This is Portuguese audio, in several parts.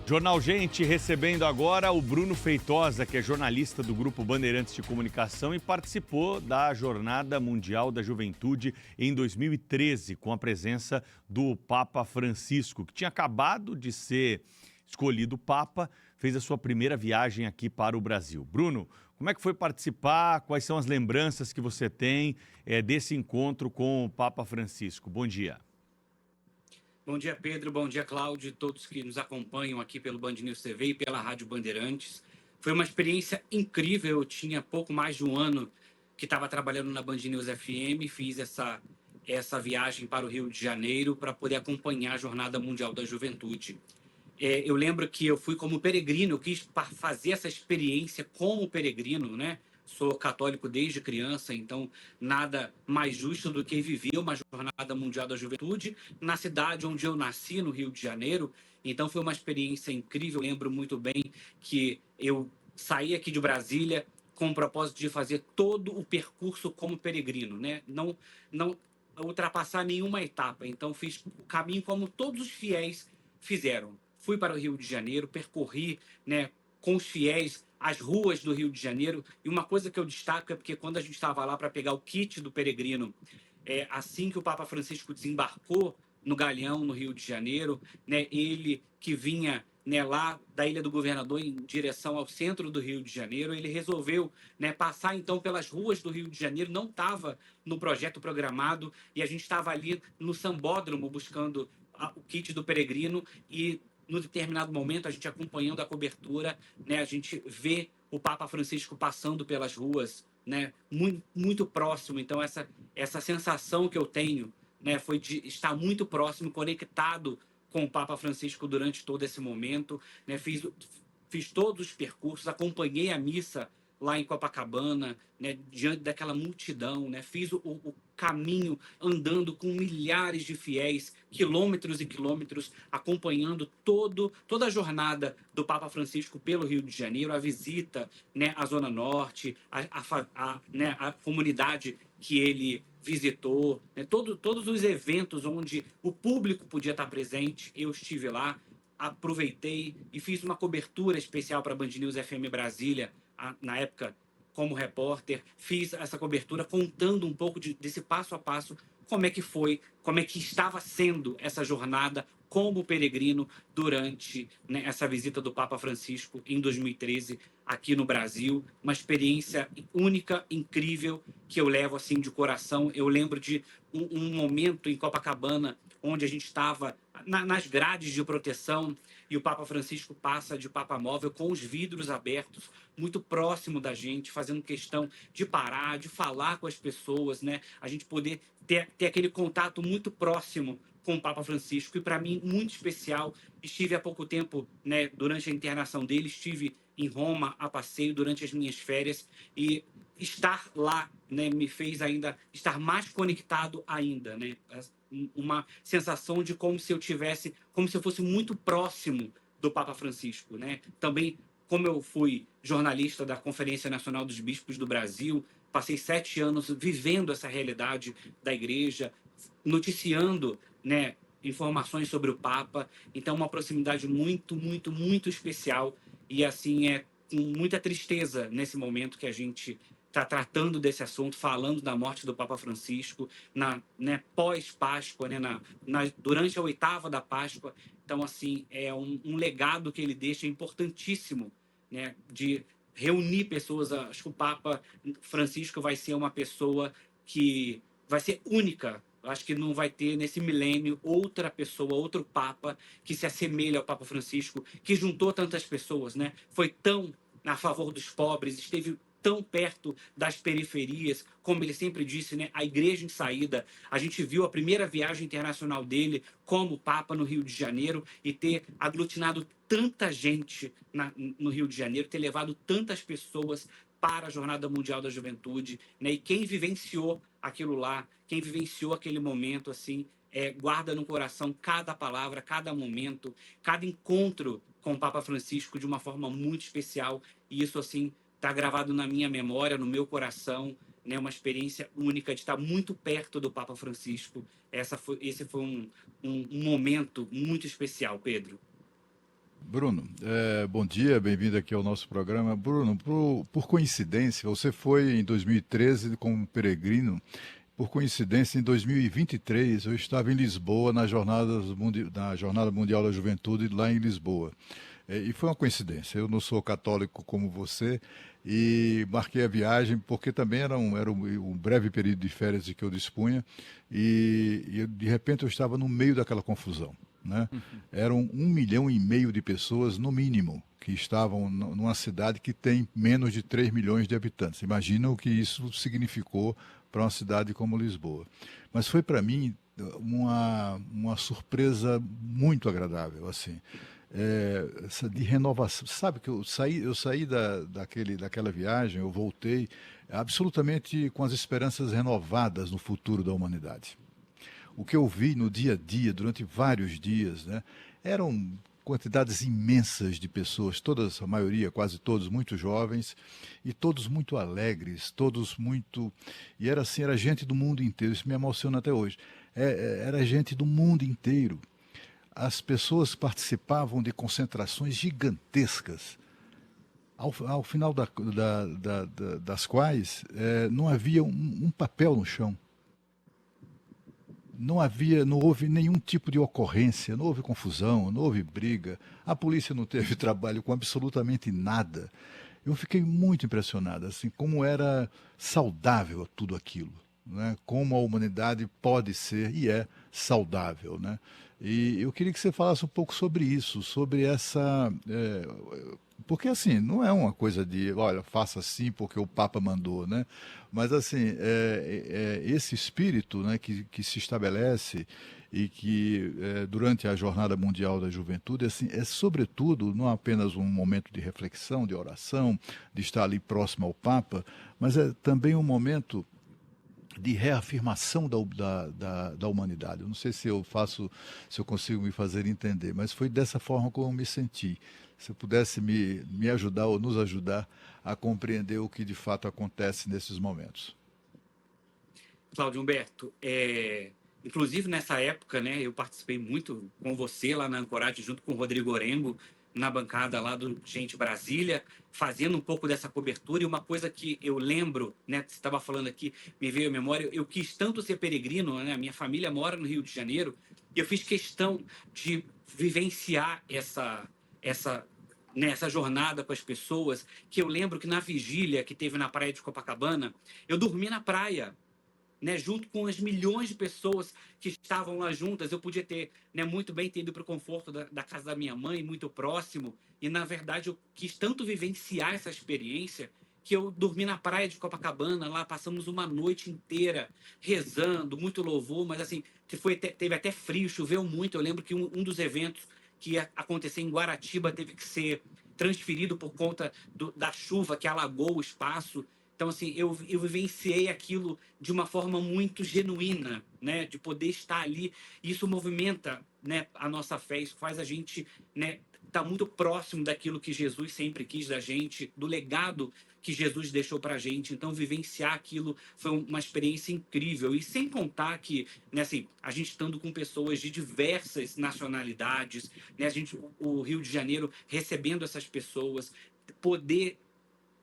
Jornal Gente, recebendo agora o Bruno Feitosa, que é jornalista do Grupo Bandeirantes de Comunicação e participou da Jornada Mundial da Juventude em 2013, com a presença do Papa Francisco, que tinha acabado de ser escolhido Papa, fez a sua primeira viagem aqui para o Brasil. Bruno, como é que foi participar? Quais são as lembranças que você tem desse encontro com o Papa Francisco? Bom dia. Bom dia, Pedro. Bom dia, Cláudio. Todos que nos acompanham aqui pelo Band News TV e pela Rádio Bandeirantes. Foi uma experiência incrível. Eu tinha pouco mais de um ano que estava trabalhando na Band News FM. Fiz essa viagem para o Rio de Janeiro para poder acompanhar a Jornada Mundial da Juventude. Eu lembro que eu fui como peregrino. Eu quis fazer essa experiência como peregrino, né? Sou católico desde criança, então nada mais justo do que viver uma Jornada Mundial da Juventude na cidade onde eu nasci, no Rio de Janeiro. Então foi uma experiência incrível. Eu lembro muito bem que eu saí aqui de Brasília com o propósito de fazer todo o percurso como peregrino, né? Não ultrapassar nenhuma etapa. Então fiz o caminho como todos os fiéis fizeram. Fui para o Rio de Janeiro, percorri, né, com os fiéis as ruas do Rio de Janeiro. E uma coisa que eu destaco é porque quando a gente estava lá para pegar o kit do peregrino, assim que o Papa Francisco desembarcou no Galeão, no Rio de Janeiro, né, ele que vinha, né, lá da Ilha do Governador em direção ao centro do Rio de Janeiro, ele resolveu, né, passar então pelas ruas do Rio de Janeiro. Não estava no projeto programado e a gente estava ali no Sambódromo buscando o kit do peregrino. E no determinado momento, a gente acompanhando a cobertura, né, a gente vê o Papa Francisco passando pelas ruas, né, muito, muito próximo. Então essa sensação que eu tenho, né, foi de estar muito próximo, conectado com o Papa Francisco durante todo esse momento, né. Fiz todos os percursos, acompanhei a missa lá em Copacabana, né, diante daquela multidão, né, fiz o caminho andando com milhares de fiéis, quilômetros e quilômetros, acompanhando toda a jornada do Papa Francisco pelo Rio de Janeiro, a visita, né, à Zona Norte, né, a comunidade que ele visitou, né, todos os eventos onde o público podia estar presente, eu estive lá, aproveitei e fiz uma cobertura especial para a Band News FM Brasília, na época como repórter. Fiz essa cobertura contando um pouco desse passo a passo, como é que foi, como é que estava sendo essa jornada como peregrino durante, né, essa visita do Papa Francisco em 2013 aqui no Brasil. Uma experiência única, incrível, que eu levo assim de coração. Eu lembro de um momento em Copacabana onde a gente estava nas grades de proteção e o Papa Francisco passa de Papa Móvel com os vidros abertos, muito próximo da gente, fazendo questão de parar, de falar com as pessoas, né? A gente poder ter aquele contato muito próximo com o Papa Francisco. E para mim, muito especial. Estive há pouco tempo, né, durante a internação dele, estive em Roma a passeio durante as minhas férias, e estar lá, né, me fez ainda estar mais conectado ainda, né? Uma sensação de como se eu fosse muito próximo do Papa Francisco, né? Também, como eu fui jornalista da Conferência Nacional dos Bispos do Brasil, passei 7 anos vivendo essa realidade da igreja, noticiando, né, informações sobre o Papa. Então, uma proximidade muito, muito, muito especial. E assim, com muita tristeza nesse momento que a gente está tratando desse assunto, falando da morte do Papa Francisco, né, pós-Páscoa, né, durante a oitava da Páscoa. Então, assim, é um legado que ele deixa importantíssimo, né, de reunir pessoas. Acho que o Papa Francisco vai ser uma pessoa que vai ser única. Acho que não vai ter nesse milênio outra pessoa, outro Papa que se assemelhe ao Papa Francisco, que juntou tantas pessoas, né? Foi tão a favor dos pobres, esteve tão perto das periferias, como ele sempre disse, né? A igreja em saída. A gente viu a primeira viagem internacional dele como Papa no Rio de Janeiro e ter aglutinado tanta gente no Rio de Janeiro, ter levado tantas pessoas para a Jornada Mundial da Juventude, né? E quem vivenciou aquilo lá, quem vivenciou aquele momento, assim, guarda no coração cada palavra, cada momento, cada encontro com o Papa Francisco de uma forma muito especial. E isso, assim, está gravado na minha memória, no meu coração, né? Uma experiência única de estar muito perto do Papa Francisco. Esse foi um momento muito especial, Pedro. Bruno, bom dia, bem-vindo aqui ao nosso programa. Bruno, por coincidência, você foi em 2013 como peregrino. Por coincidência, em 2023, eu estava em Lisboa na Jornada Mundial da Juventude, lá em Lisboa. E foi uma coincidência. Eu não sou católico como você e marquei a viagem porque também era um breve período de férias de que eu dispunha de repente eu estava no meio daquela confusão, né? Eram 1,5 milhão de pessoas, no mínimo, que estavam numa cidade que tem menos de 3 milhões de habitantes. Imagina o que isso significou para uma cidade como Lisboa. Mas foi para mim uma surpresa muito agradável, assim. De renovação. Sabe que eu saí daquela viagem, eu voltei absolutamente com as esperanças renovadas no futuro da humanidade. O que eu vi no dia a dia, durante vários dias, né, eram quantidades imensas de pessoas, todas, a maioria, quase todos, muito jovens, e todos muito alegres, todos muito. E era assim, era gente do mundo inteiro, isso me emociona até hoje. Era gente do mundo inteiro. As pessoas participavam de concentrações gigantescas, ao final das quais não havia um papel no chão. Não houve nenhum tipo de ocorrência, não houve confusão, não houve briga. A polícia não teve trabalho com absolutamente nada. Eu fiquei muito impressionado, assim, como era saudável tudo aquilo, né? Como a humanidade pode ser e é saudável, né? E eu queria que você falasse um pouco sobre isso, sobre essa. Porque assim, não é uma coisa de, olha, faça assim porque o Papa mandou, né? Mas assim, esse espírito, né, que se estabelece e que durante a Jornada Mundial da Juventude, assim, é sobretudo não apenas um momento de reflexão, de oração, de estar ali próximo ao Papa, mas é também um momento de reafirmação da humanidade. Eu não sei se eu consigo me fazer entender, mas foi dessa forma como eu me senti. Se eu pudesse me ajudar ou nos ajudar a compreender o que de fato acontece nesses momentos. Cláudio Humberto, inclusive nessa época, né, eu participei muito com você lá na Ancoragem, junto com o Rodrigo Orengo, na bancada lá do Gente Brasília, fazendo um pouco dessa cobertura. E uma coisa que eu lembro, né, você estava falando aqui, me veio à memória, eu quis tanto ser peregrino, né, a minha família mora no Rio de Janeiro, e eu fiz questão de vivenciar essa jornada com as pessoas, que eu lembro que na vigília que teve na praia de Copacabana, eu dormi na praia, né, junto com as milhões de pessoas que estavam lá juntas. Eu podia ter, né, muito bem ter ido para o conforto da casa da minha mãe, muito próximo, e na verdade eu quis tanto vivenciar essa experiência que eu dormi na praia de Copacabana. Lá passamos uma noite inteira rezando, muito louvor, mas assim, teve até frio, choveu muito. Eu lembro que um dos eventos que ia acontecer em Guaratiba teve que ser transferido por conta da chuva que alagou o espaço. Então, assim, eu vivenciei aquilo de uma forma muito genuína, né? De poder estar ali. Isso movimenta, né, a nossa fé, isso faz a gente, né, tá muito próximo daquilo que Jesus sempre quis da gente, do legado que Jesus deixou para a gente. Então, vivenciar aquilo foi uma experiência incrível. E sem contar que, né, assim, a gente estando com pessoas de diversas nacionalidades, né, o Rio de Janeiro recebendo essas pessoas, poder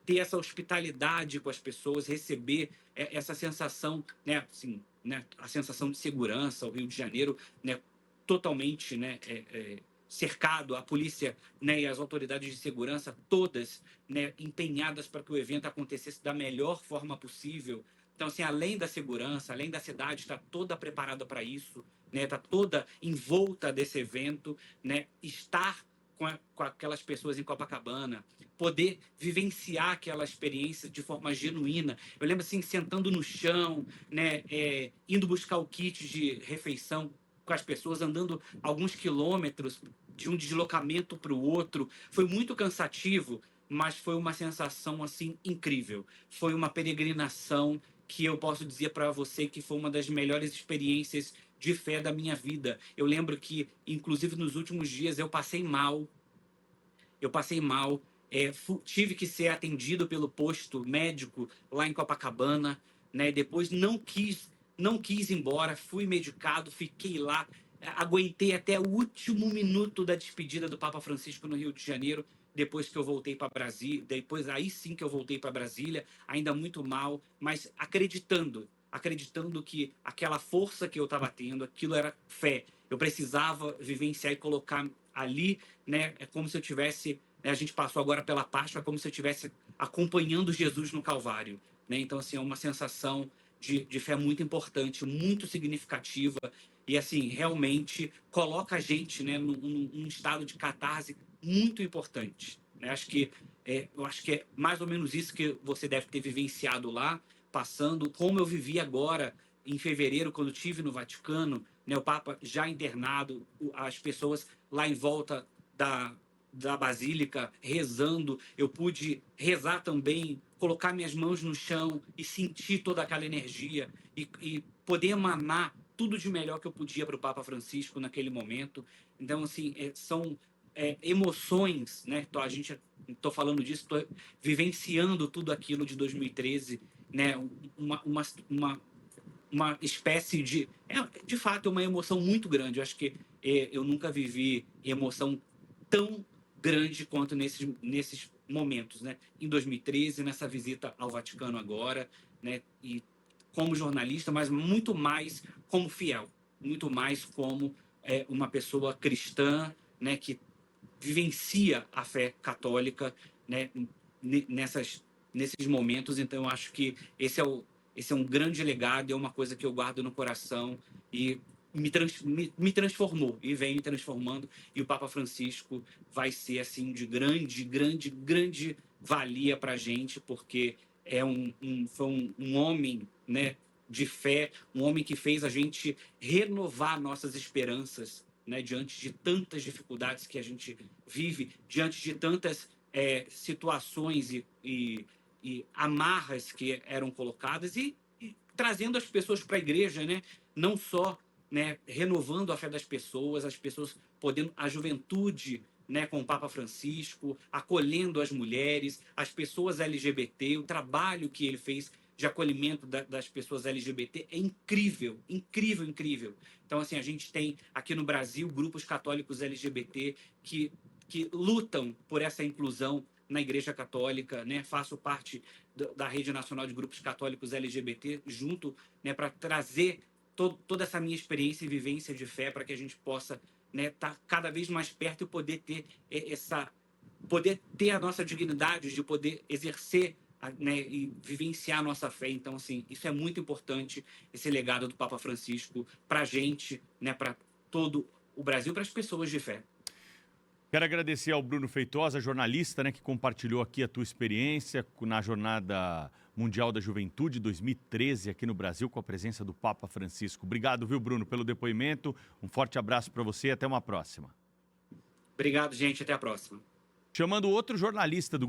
ter essa hospitalidade com as pessoas, receber essa sensação, né, assim, né, a sensação de segurança. O Rio de Janeiro, né, totalmente, né, cercado, a polícia, né, e as autoridades de segurança todas, né, empenhadas para que o evento acontecesse da melhor forma possível. Então, assim, além da segurança, além da cidade estar toda preparada para isso, né, está toda envolta desse evento, né, estar com aquelas pessoas em Copacabana, poder vivenciar aquela experiência de forma genuína. Eu lembro assim, sentando no chão, né, indo buscar o kit de refeição com as pessoas, andando alguns quilômetros de um deslocamento para o outro. Foi muito cansativo, mas foi uma sensação assim incrível. Foi uma peregrinação que eu posso dizer para você que foi uma das melhores experiências de fé da minha vida. Eu lembro que, inclusive, nos últimos dias eu passei mal. Eu passei mal, tive que ser atendido pelo posto médico lá em Copacabana, né? Depois não quis ir embora, fui medicado, fiquei lá aguentei até o último minuto da despedida do Papa Francisco no Rio de Janeiro, depois que eu voltei para Brasília, depois aí sim que eu voltei para Brasília, ainda muito mal, mas acreditando que aquela força que eu estava tendo, aquilo era fé. Eu precisava vivenciar e colocar ali, né? É como se eu tivesse, né, a gente passou agora pela Páscoa, é como se eu estivesse acompanhando Jesus no Calvário, né? Então, assim, é uma sensação de fé muito importante, muito significativa e, assim, realmente coloca a gente, né, num estado de catarse muito importante, né? Eu acho que é mais ou menos isso que você deve ter vivenciado lá, passando, como eu vivi agora em fevereiro, quando estive no Vaticano, né, o Papa já internado, as pessoas lá em volta da, da Basílica rezando, eu pude rezar também, colocar minhas mãos no chão e sentir toda aquela energia e poder emanar tudo de melhor que eu podia para o Papa Francisco naquele momento. Então, assim, são emoções, né? Então, estou falando disso, estou vivenciando tudo aquilo de 2013, né? Uma espécie de fato, é uma emoção muito grande. Eu acho que eu nunca vivi emoção tão grande quanto nesses momentos, né? Em 2013, nessa visita ao Vaticano agora, né? E como jornalista, mas muito mais como fiel, muito mais como uma pessoa cristã, né? Que vivencia a fé católica, né? Nesses momentos. Então, eu acho que esse é um grande legado, é uma coisa que eu guardo no coração e me transformou e vem me transformando. E o Papa Francisco vai ser assim de grande valia para a gente, porque foi um homem, né, de fé, um homem que fez a gente renovar nossas esperanças, né, diante de tantas dificuldades que a gente vive, diante de tantas situações e amarras que eram colocadas e trazendo as pessoas para a igreja, né? Não só, né, renovando a fé das pessoas, as pessoas podendo, a juventude, né, com o Papa Francisco, acolhendo as mulheres, as pessoas LGBT, o trabalho que ele fez de acolhimento das pessoas LGBT é incrível, incrível, incrível. Então, assim, a gente tem aqui no Brasil grupos católicos LGBT que lutam por essa inclusão na Igreja Católica, né? Faço parte da Rede Nacional de Grupos Católicos LGBT, junto, né, para trazer toda essa minha experiência e vivência de fé para que a gente possa, né, tá cada vez mais perto e poder ter a nossa dignidade de poder exercer, né, e vivenciar a nossa fé. Então, assim, isso é muito importante, esse legado do Papa Francisco para a gente, né, para todo o Brasil, para as pessoas de fé. Quero agradecer ao Bruno Feitosa, jornalista, né, que compartilhou aqui a tua experiência na Jornada Mundial da Juventude 2013 aqui no Brasil, com a presença do Papa Francisco. Obrigado, viu, Bruno, pelo depoimento. Um forte abraço para você e até uma próxima. Obrigado, gente. Até a próxima. Chamando outro jornalista do